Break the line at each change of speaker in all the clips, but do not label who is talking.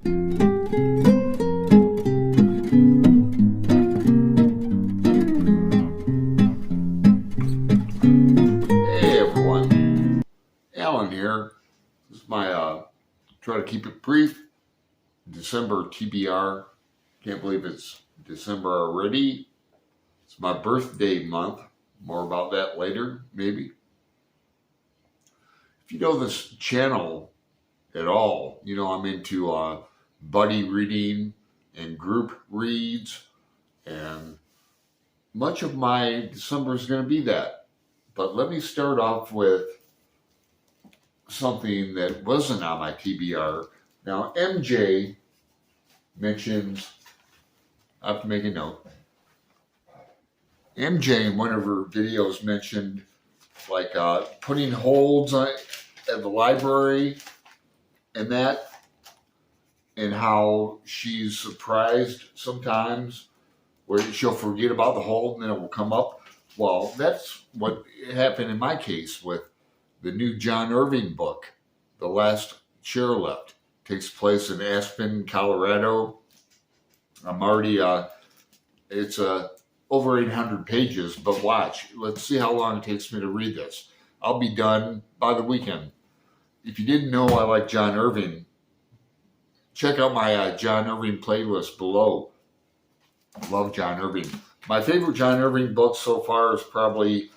Hey everyone, Alan here. This is my try to keep it brief. December TBR. Can't believe it's December already. It's my birthday month. More about that later, maybe. If you know this channel at all, you know I'm into buddy reading and group reads, and much of my December is going to be that. But let me start off with something that wasn't on my TBR. Now, MJ mentions, I have to make a note. MJ in one of her videos mentioned like putting holds at the library and that, and how she's surprised sometimes where she'll forget about the hold and then it will come up. Well, that's what happened in my case with the new John Irving book, The Last Chairlift. Takes place in Aspen, Colorado. I'm already, it's over 800 pages, but watch. Let's see how long it takes me to read this. I'll be done by the weekend. If you didn't know I like John Irving, check out my John Irving playlist below. I love John Irving. My favorite John Irving book so far is probably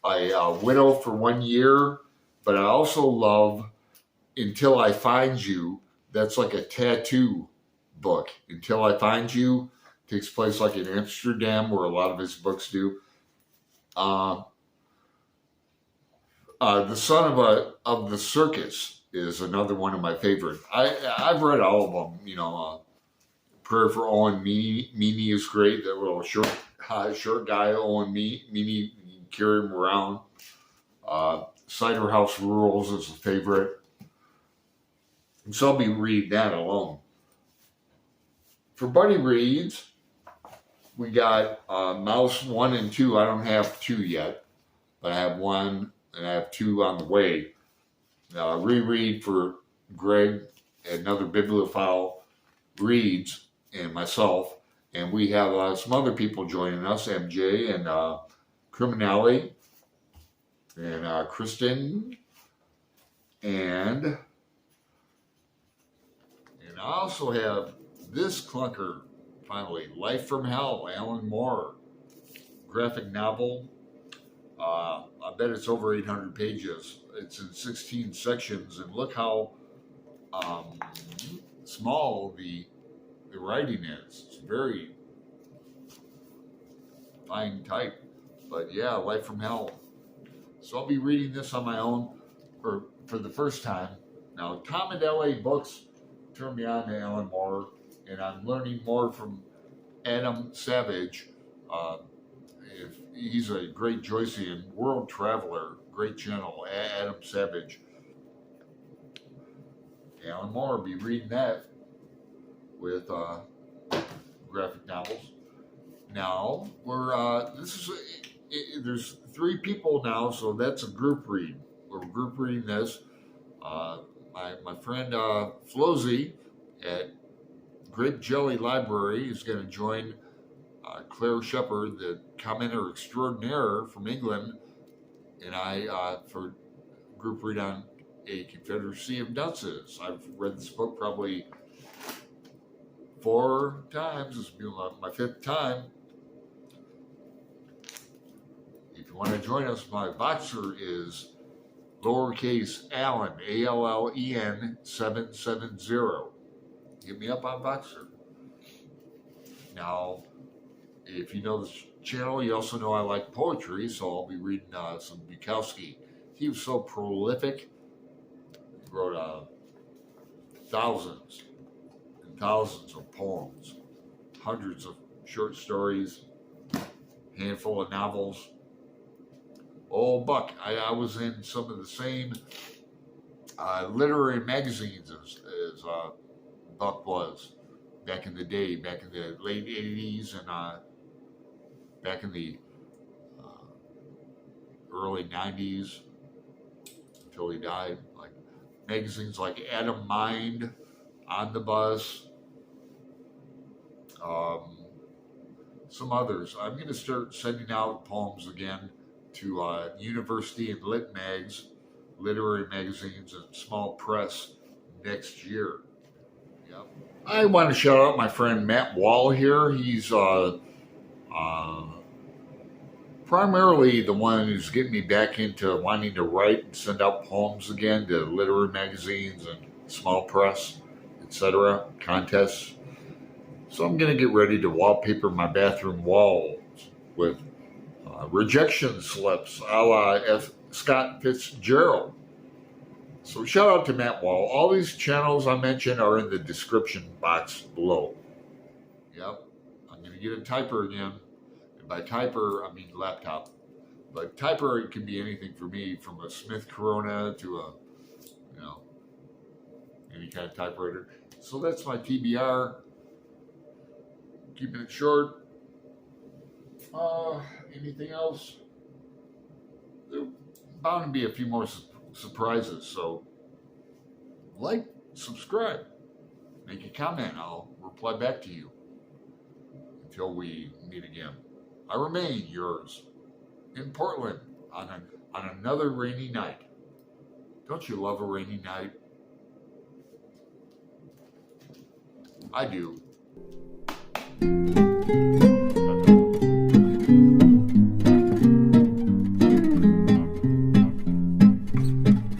A Widow for 1 Year, but I also love Until I Find You. That's like a tattoo book. Until I Find You takes place like in Amsterdam, where a lot of his books do. The Son of the Circus is another one of my favorite. I've read all of them. You know, Prayer for Owen Meany is great. That little short guy, Owen Meany, you can carry him around. Cider House Rules is a favorite. And so I'll be reading that alone. For buddy reads, we got Mouse 1 and 2. I don't have 2 yet, but I have 1 and I have 2 on the way. Reread for Greg, another bibliophile, reads, and myself. And we have some other people joining us, MJ and Criminale and Kristen. And I also have this clunker, finally, Life from Hell, Alan Moore, graphic novel. I bet it's over 800 pages. It's in 16 sections, and look how small the writing is. It's very fine type. But yeah, Life from Hell. So I'll be reading this on my own for the first time. Now, Tom and LA Books turned me on to Alan Moore, and I'm learning more from Adam Savage. He's a great Joycean world traveler, great channel, Adam Savage. Alan Moore will be reading that with graphic novels. Now there's 3 people now, so that's a group read. We're group reading this. My friend Flozy at Grape Jelly Library is going to join Claire Shepard, the commenter extraordinaire from England, and I for group read on A Confederacy of Dunces. I've read this book probably 4 times. This will be my 5th time. If you want to join us, my Voxer is lowercase Allen, ALLEN 770. Hit me up on Voxer. Now, if you know this channel, you also know I like poetry, so I'll be reading some Bukowski. He was so prolific. He wrote thousands and thousands of poems, hundreds of short stories, handful of novels. Oh, Buck, I was in some of the same literary magazines as Buck was back in the day, back in the late 80s and back in the early 90s until he died. Like magazines like Atom Mind, On the Bus, some others. I'm going to start sending out poems again to university and lit mags, literary magazines, and small press next year. Yep. I want to shout out my friend Matt Wall here. He's primarily the one who's getting me back into wanting to write and send out poems again to literary magazines and small press, etc., contests. So I'm going to get ready to wallpaper my bathroom walls with rejection slips a la F. Scott Fitzgerald. So shout out to Matt Wall. All these channels I mentioned are in the description box below. Yep, I'm going to get a typer again. And by typer, I mean laptop. But typer, it can be anything for me, from a Smith Corona to a, any kind of typewriter. So that's my TBR. Keeping it short. Anything else? There's bound to be a few more surprises. So, like, subscribe, make a comment. I'll reply back to you. Until we meet again, I remain yours in Portland on another rainy night. Don't you love a rainy night? I do.